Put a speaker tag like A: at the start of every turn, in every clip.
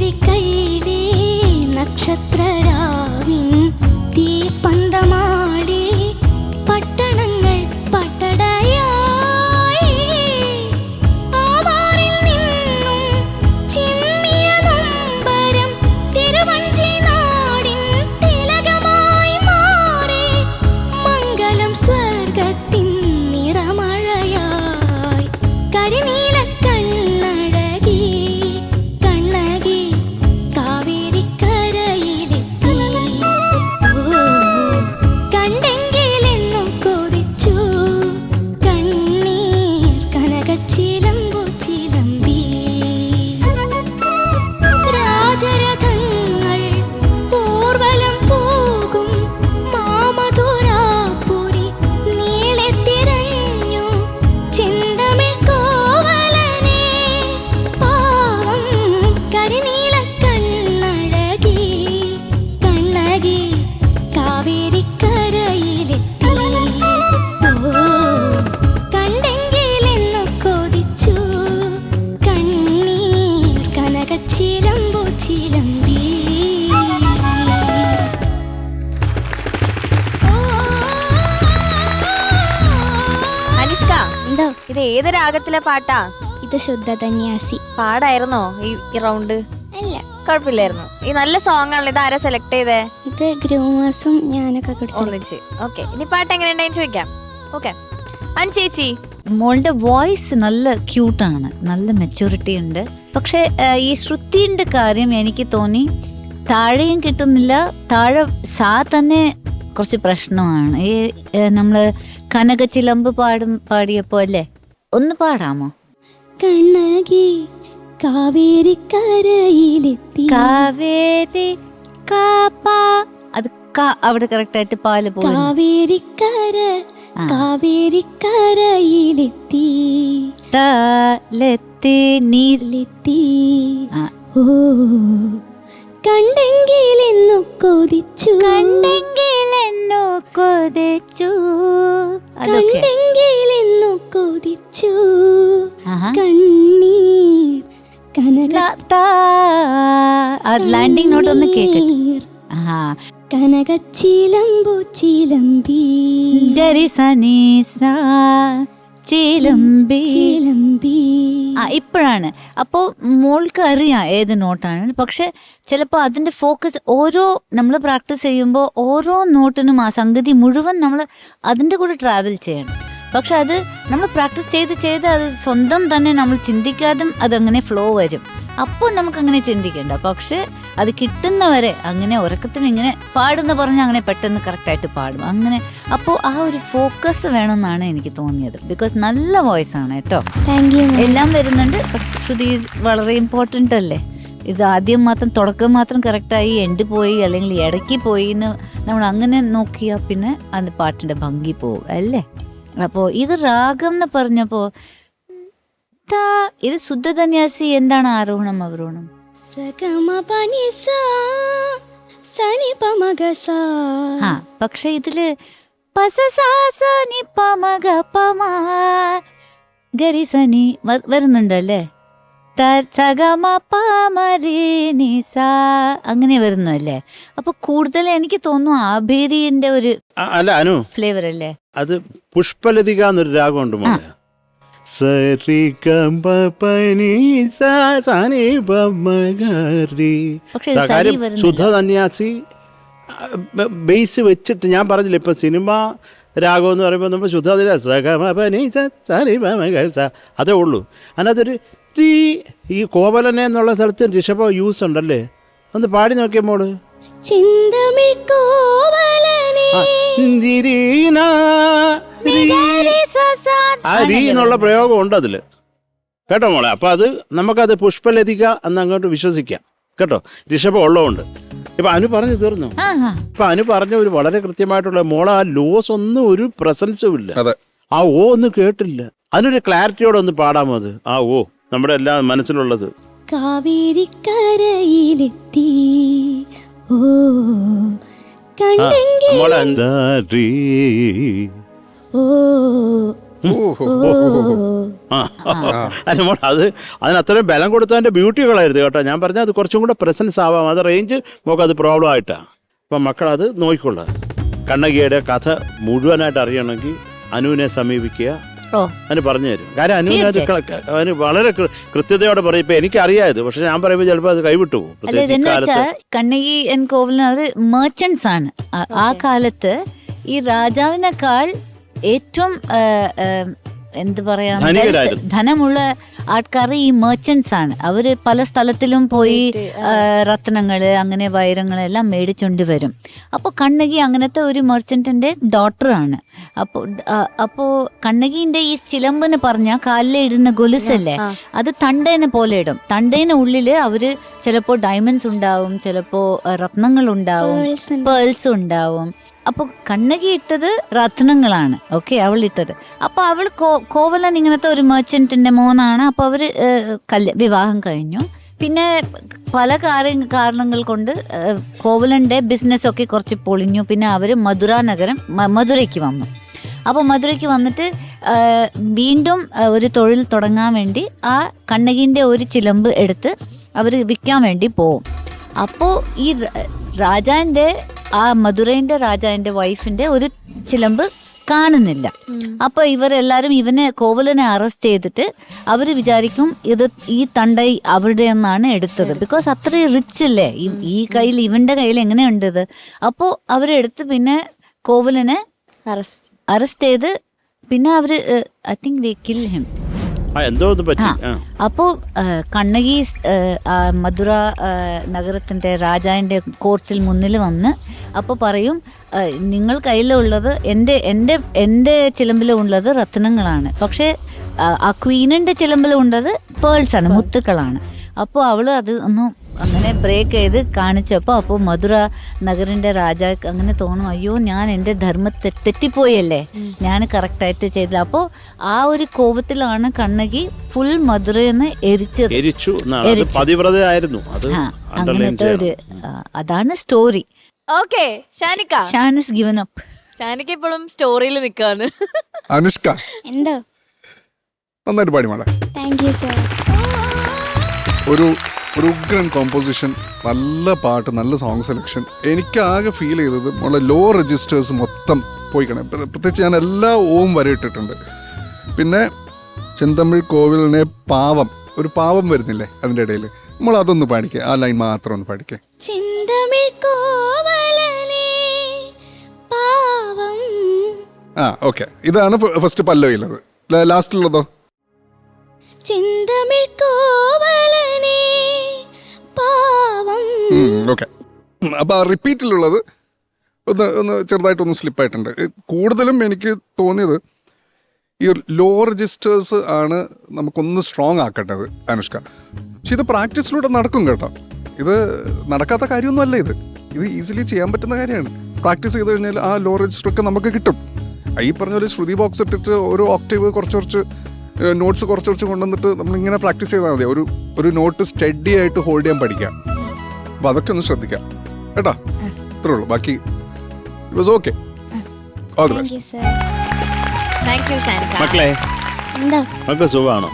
A: പീലിക്കൈയിലെ നക്ഷത്രരാവിൻ തീപ്പന്തമാടി പട്ടണങ്ങൾ പട്ടടയായി ആവാറിൽ നിന്നും ചിമ്മിയ നൊമ്പരം തിരുവഞ്ചി നാടിൻ തിലകമായി മാറി മംഗലം സ്വർഗത്തിൻ നിറമഴയായി കരിനീല കണ്ണഴകി കണ്ണകി കാവേരിക്കരയിലെത്തി കണ്ടെങ്കിലെന്നു കൊതിച്ചു കണ്ണീർ കനകച്ചിലമ്പു ചിലമ്പി രാജരഥങ്ങൾ ഊർവലം പോകും മാമധുരാപുരി നീളെ തിരഞ്ഞു ചെന്തമിഴ് കോവലനെ പാവം കരിനീല കണ്ണഴകി കണ്ണകി കാവേരിക്കരയിലെത്തി കണ്ടെങ്കിലെന്നു കൊതിച്ചു കണ്ണീർ കനകച്ചിലമ്പു ചിലമ്പി
B: അനുഷ്ക,
A: എന്തോ
B: ഇത് ഏത് രാഗത്തിലെ പാട്ടാ?
A: ഇത് ശുദ്ധ ധന്യാസി
B: പാടായിരുന്നോ ഈ റൗണ്ട്?
A: അല്ല,
B: കുഴപ്പമില്ലായിരുന്നു. ഈ നല്ല സോങ് ആണല്ലോ. ഇത് ആരാ സെലക്ട് ചെയ്തേ?
A: ഇത് ഗ്രൂമേഴ്സും ഞാനൊക്കെ കുടിച്ചു.
B: ഒന്നിച്ച്. ഓക്കെ, ഇനി പാട്ട് എങ്ങനെയുണ്ടെന്ന് ചോദിക്കാം. ഓക്കെ, അനു ചേച്ചി.
C: മോളുടെ വോയിസ് നല്ല ക്യൂട്ടാണ്, നല്ല മെച്യൂരിറ്റി ഉണ്ട്. പക്ഷെ ഈ ശ്രുതിന്റെ കാര്യം എനിക്ക് തോന്നി താഴെയും കിട്ടുന്നില്ല, താഴെ സാ തന്നെ കുറച്ച് പ്രശ്നമാണ്. ഈ നമ്മള് കനകച്ചിലമ്പ് പാടിയപ്പോ അല്ലേ, ഒന്ന് പാടാമോ?
A: കണ്ണകി കാവേരിക്കരയിലെത്തി
C: കാവേരി കാപ്പാ, അത് അവിടെ കറക്റ്റ് ആയിട്ട് പാല് പോകും.
A: കാവേരിക്കര കാവേരിക്കരയിലെത്തി
C: താലെത്തി നീലെത്തി.
A: ഓ കണ്ടെങ്കിലെന്നു കൊതിച്ചു
C: കണ്ടെങ്കിലെന്നു കൊതിച്ചു, അതൊക്കെ
A: കണ്ടെങ്കിലെന്നു കൊതിച്ചു
C: ആഹാ.
A: കണ്ണീർ കനക
C: ലാൻഡിങ് നോട്ട് ഒന്ന് കേക്കട്ടെ. ആഹാ,
A: കനകച്ചിലമ്പു ചിലമ്പി
C: ഗരിസനീസ ചിലമ്പി
A: ചിലമ്പി.
C: ഇപ്പോഴാണ്. അപ്പോൾ മോൾക്ക് അറിയാം ഏത് നോട്ടാണ്. പക്ഷെ ചിലപ്പോൾ അതിന്റെ ഫോക്കസ് ഓരോ നമ്മൾ പ്രാക്ടീസ് ചെയ്യുമ്പോൾ ഓരോ നോട്ടിനും ആ സംഗതി മുഴുവൻ നമ്മൾ അതിൻ്റെ കൂടെ ട്രാവൽ ചെയ്യണം. പക്ഷെ അത് നമ്മൾ പ്രാക്ടീസ് ചെയ്ത് ചെയ്ത് അത് സ്വന്തം തന്നെ നമ്മൾ ചിന്തിക്കാതും അതങ്ങനെ ഫ്ലോ വരും. അപ്പോൾ നമുക്കങ്ങനെ ചിന്തിക്കേണ്ട. പക്ഷെ അത് കിട്ടുന്നവരെ അങ്ങനെ ഉറക്കത്തിന് ഇങ്ങനെ പാടുന്ന പറഞ്ഞ് അങ്ങനെ പെട്ടെന്ന് കറക്റ്റായിട്ട് പാടും അങ്ങനെ. അപ്പോൾ ആ ഒരു ഫോക്കസ് വേണമെന്നാണ് എനിക്ക് തോന്നിയത്. ബിക്കോസ് നല്ല വോയിസ് ആണ് കേട്ടോ.
A: Thank you.
C: എല്ലാം വരുന്നുണ്ട്. ശ്രുതി വളരെ ഇമ്പോർട്ടൻ്റ് അല്ലേ. ഇത് ആദ്യം മാത്രം തുടക്കം മാത്രം കറക്റ്റായി എൻഡ് പോയി അല്ലെങ്കിൽ ഇടയ്ക്ക് പോയി എന്ന് നമ്മൾ അങ്ങനെ നോക്കിയാൽ പിന്നെ അത് പാട്ടിൻ്റെ ഭംഗി പോവും അല്ലേ. അപ്പോൾ ഇത് രാഗം എന്ന് പറഞ്ഞപ്പോൾ ഇത് ശുദ്ധ ധന്യാസി എന്താണ് ആരോഹണം അവരോഹണം? പക്ഷെ ഇതില് ഗരിസനി വരുന്നുണ്ടല്ലേ, അങ്ങനെ വരുന്നു അല്ലേ. അപ്പൊ കൂടുതൽ എനിക്ക് തോന്നുന്നു ആഭേരിന്റെ ഒരു
D: അല്ല അനു
C: ഫ്ലേവർ അല്ലേ.
D: അത് പുഷ്പലതിക എന്നൊരു രാഗമുണ്ട് മോനെ. ശുദ്ധ സന്യാസി ബേസ് വെച്ചിട്ട് ഞാൻ പറഞ്ഞില്ല. ഇപ്പൊ സിനിമ രാഗം എന്ന് പറയുമ്പോൾ നമ്മൾ ശുദ്ധ അതേ ഉള്ളൂ. അതിനകത്തൊരു ഈ കോവലനെ എന്നുള്ള സ്ഥലത്ത് ഋഷഭ യൂസ് ഉണ്ടല്ലേ, ഒന്ന് പാടി നോക്കിയ മോള്. ആ രീ എന്നുള്ള പ്രയോഗം ഉണ്ട് അതില് കേട്ടോ മോളെ. അപ്പൊ അത് നമുക്കത് പുഷ്പലതിക എന്നങ്ങോട്ട് വിശ്വസിക്കാം കേട്ടോ, ഋഷഭം ഉള്ളതുകൊണ്ട്. ഇപ്പൊ അനു പറഞ്ഞു തീർന്നു. ഇപ്പൊ അനു പറഞ്ഞ ഒരു വളരെ കൃത്യമായിട്ടുള്ള മോളെ ആ ലോസ് ഒന്നും ഒരു പ്രസൻസും ഇല്ല. ആ ഓ ഒന്നും കേട്ടില്ല. അതിനൊരു ക്ലാരിറ്റിയോടെ ഒന്ന് പാടാമോ അത്? ആ ഓ നമ്മുടെ എല്ലാം മനസ്സിലുള്ളത്.
A: കാവേരിക്കരയിലെത്തി ഓ
D: മോളെ എന്താ
A: ഓ
D: അനുമോൾ അത് അതിനത്രയും ബലം കൊടുത്തതിൻ്റെ ബ്യൂട്ടി കളയരുത് കേട്ടോ. ഞാൻ പറഞ്ഞാൽ അത് കുറച്ചും കൂടെ പ്രസൻസ് ആവാം. അത് റേഞ്ച് നമുക്ക് അത് പ്രോബ്ലം ആയിട്ടാണ്. അപ്പം മക്കളത് നോക്കിക്കൊള്ളുക. കണ്ണകിയുടെ കഥ മുഴുവനായിട്ട് അറിയണമെങ്കിൽ അനുവിനെ സമീപിക്കുക. അതിന് പറഞ്ഞു തരും. കാര്യം അനുവിന് അത് അവന് വളരെ കൃത്യതയോടെ പറയും. ഇപ്പൊ എനിക്കറിയാത്, പക്ഷെ ഞാൻ പറയുമ്പോൾ ചിലപ്പോൾ അത് കൈവിട്ടു പോകും.
C: കണ്ണകി ആൻഡ് കോവലൻ അത് മെർച്ചന്റ്സ് ആണ്. ആ കാലത്ത് ഈ രാജാവിനേക്കാൾ ഏറ്റവും എന്ത് പറയാ ധനമുള്ള ആൾക്കാർ ഈ മെർച്ചന്റ്സ് ആണ്. അവര് പല സ്ഥലത്തിലും പോയി രത്നങ്ങള് അങ്ങനെ വൈരങ്ങളെല്ലാം മേടിച്ചോണ്ട് വരും. അപ്പോൾ കണ്ണകി അങ്ങനത്തെ ഒരു മെർച്ചന്റിന്റെ ഡോട്ടറാണ്. അപ്പോ കണ്ണകീന്റെ ഈ ചിലമ്പെന്ന് പറഞ്ഞാൽ കാലിലിടുന്ന ഗൊലുസല്ലേ, അത് തണ്ടേനെ പോലെ ഇടും. തണ്ടേനെ ഉള്ളില് അവര് ചിലപ്പോ ഡയമണ്ട്സ് ഉണ്ടാവും, ചിലപ്പോ രത്നങ്ങൾ ഉണ്ടാവും, പേൾസ് ഉണ്ടാവും. അപ്പൊ കണ്ണകി ഇട്ടത് രത്നങ്ങളാണ്. ഓക്കെ, അവൾ ഇട്ടത്. അപ്പൊ അവൾ കോവലൻ ഇങ്ങനത്തെ ഒരു മെർച്ചന്റിന്റെ മോനാണ്. അപ്പൊ അവര് വിവാഹം കഴിഞ്ഞു. പിന്നെ പല കാരണങ്ങൾ കൊണ്ട് കോവലന്റെ ബിസിനസ് ഒക്കെ കുറച്ച് പൊളിഞ്ഞു. പിന്നെ അവര് മധുരയ്ക്ക് വന്നു. അപ്പോൾ മധുരയ്ക്ക് വന്നിട്ട് വീണ്ടും ഒരു തൊഴിൽ തുടങ്ങാൻ വേണ്ടി ആ കണ്ണകീൻ്റെ ഒരു ചിലമ്പ് എടുത്ത് അവർ വിൽക്കാൻ വേണ്ടി പോവും. അപ്പോൾ ഈ രാജാവിൻ്റെ ആ മധുരൈൻ്റെ രാജാവിൻ്റെ വൈഫിൻ്റെ ഒരു ചിലമ്പ് കാണുന്നില്ല. അപ്പൊ ഇവരെല്ലാരും കോവലനെ അറസ്റ്റ് ചെയ്തിട്ട് അവര് വിചാരിക്കും ഈ തണ്ടൈ അവരുടെ ഒന്നാണ് എടുത്തത്. ബിക്കോസ് അത്രയും റിച്ച് അല്ലേ ഈ കയ്യിൽ, ഇവന്റെ കയ്യിൽ എങ്ങനെയുണ്ടത്. അപ്പോ അവരെടുത്ത് പിന്നെ കോവലനെ അറസ്റ്റ് ചെയ്ത് പിന്നെ അവര് I think they kill him. അപ്പോ കണ്ണകി മധുര നഗരത്തിന്റെ രാജാവിന്റെ കോർട്ടിൽ മുന്നിൽ വന്ന് അപ്പൊ പറയും, നിങ്ങൾ കയ്യിലുള്ളത് എൻ്റെ ചിലമ്പിലുള്ളത് രത്നങ്ങളാണ്, പക്ഷെ ആ ക്വീനിന്റെ ചിലമ്പിലുള്ളത് പേൾസ് ആണ്, മുത്തുക്കളാണ്. അപ്പോൾ അവള് അത് ഒന്നും അങ്ങനെ ബ്രേക്ക് ചെയ്ത് കാണിച്ചപ്പോൾ അപ്പോൾ മധുര നഗറിന്റെ രാജാക്ക് അങ്ങനെ തോന്നും, അയ്യോ ഞാൻ എൻ്റെ ധർമ്മത്തെ തെറ്റിപ്പോയല്ലേ, ഞാൻ കറക്റ്റായിട്ട് ചെയ്തില്ല. അപ്പോൾ ആ ഒരു കോപത്തിലാണ് കണ്ണകി ഫുൾ മധുരയെന്ന് എരിച്ചു. അങ്ങനത്തെ ഒരു അതാണ് സ്റ്റോറി.
B: ഓക്കേ, ഷാനിക.
C: ഷാനിസ് given up.
B: ഷാനിക ഇപ്പോഴും സ്റ്റോറിയിൽ നിൽക്കാണ്.
E: അനുഷ്ക
A: എന്തോ
E: നന്നായിട്ട് പാടി മോളെ.
A: Thank you sir.
E: ഒരു ഉഗ്രൻ കോമ്പോസിഷൻ, നല്ല പാട്ട്, നല്ല സോങ് സെലക്ഷൻ. എനിക്ക് ആകെ ഫീൽ ചെയ്തത് മോളെ ലോ രജിസ്റ്റേഴ്സ് മൊത്തം പോയിക്കണേ. പ്രത്യേകിച്ച് ഞാൻ എല്ലാ ഓം വരെ ഇട്ടിട്ടുണ്ട്. പിന്നെ ചെന്തമിഴ് കോവിലിനെ ഒരു പാവം വരുന്നില്ലേ അതിൻ്റെ ഇടയിൽ, നമ്മൾ അതൊന്ന് പാടിക്കേ, ആ ലൈൻ മാത്രം ഒന്ന് പാടിക്കേ. ഓക്കെ, ഇതാണ് ഫസ്റ്റ് പല്ലവിയിലുള്ളത്. ലാസ്റ്റിലുള്ളതോ ഓക്കെ. അപ്പൊ ആ റിപ്പീറ്റിലുള്ളത് ഒന്ന് ചെറുതായിട്ടൊന്ന് സ്ലിപ്പായിട്ടുണ്ട്. കൂടുതലും എനിക്ക് തോന്നിയത് ഈ ലോ രജിസ്റ്റേഴ്സ് ആണ് നമുക്കൊന്ന് സ്ട്രോങ് ആക്കേണ്ടത് അനുഷ്ക. പക്ഷെ ഇത് പ്രാക്ടീസിലൂടെ നടക്കും കേട്ടോ. ഇത് നടക്കാത്ത കാര്യമൊന്നുമല്ല. ഇത് ഈസിലി ചെയ്യാൻ പറ്റുന്ന കാര്യമാണ്. പ്രാക്ടീസ് ചെയ്ത് കഴിഞ്ഞാൽ ആ ലോ രജിസ്റ്റർ ഒക്കെ നമുക്ക് കിട്ടും. ഈ പറഞ്ഞ പോലെ ശ്രുതി ബോക്സ് ഇട്ടിട്ട് ഒരു ഓക്ടേവ് കുറച്ച് നോട്ട്സ് കുറച്ച് കൊണ്ടുവന്നിട്ട് നമ്മളിങ്ങനെ പ്രാക്ടീസ് ചെയ്താൽ മതി. ഒരു നോട്ട് സ്റ്റഡി ആയിട്ട് ഹോൾഡ് ചെയ്യാൻ പഠിക്കാം. അപ്പോൾ അതൊക്കെ ഒന്ന് ശ്രദ്ധിക്കാം കേട്ടോ. ഇത്രേ ഉള്ളൂ. ബാക്കി it was okay. All the best.
B: Thank you Shanika.
D: മക്കളെ, മക്കൾ സുഖമാണോ?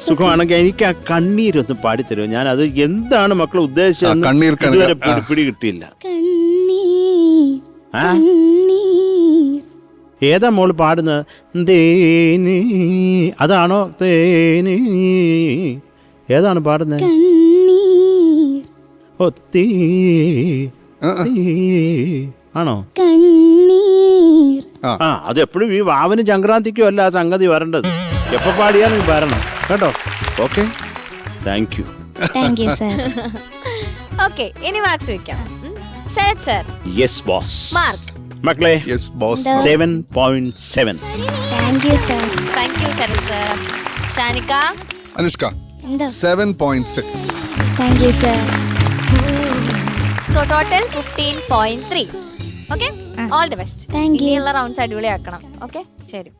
D: സുഖമാണെങ്കിൽ എനിക്ക് ആ കണ്ണീരൊന്ന് പാടിത്തരുമോ? ഞാൻ അത് എന്താണ് മക്കൾ ഉദ്ദേശിച്ചത് ഇതുവരെ പിടി കിട്ടിയില്ല. ഏതാ മോള് പാടുന്നത്? തേനി അതാണോ? തേനി ഏതാണ് പാടുന്നത്? ഒത്തി ആണോ? അത് എപ്പോഴും ഈ വാവനും സംക്രാന്തിക്കും അല്ല ആ സംഗതി വരേണ്ടത്. എപ്പോ പാടിയാലും വരണം കേട്ടോ. Okay, thank you.
B: ഓക്കെ, ഇനി മാർക്സ് വെക്കാം. Sharath sir.
D: Yes boss.
B: Mark
D: മക്കളെ
E: 7.7.
A: Thank you sir.
B: Thank you Sharath sir. Shanika.
E: Anushka 7.6.
A: Thank you sir.
B: So total 15.3. Okay, all the best.
A: Thank you.
B: ഇനിയുള്ള റൗണ്ട്സ് അടിപൊളിയാക്കണം. ഓക്കെ, ശരി.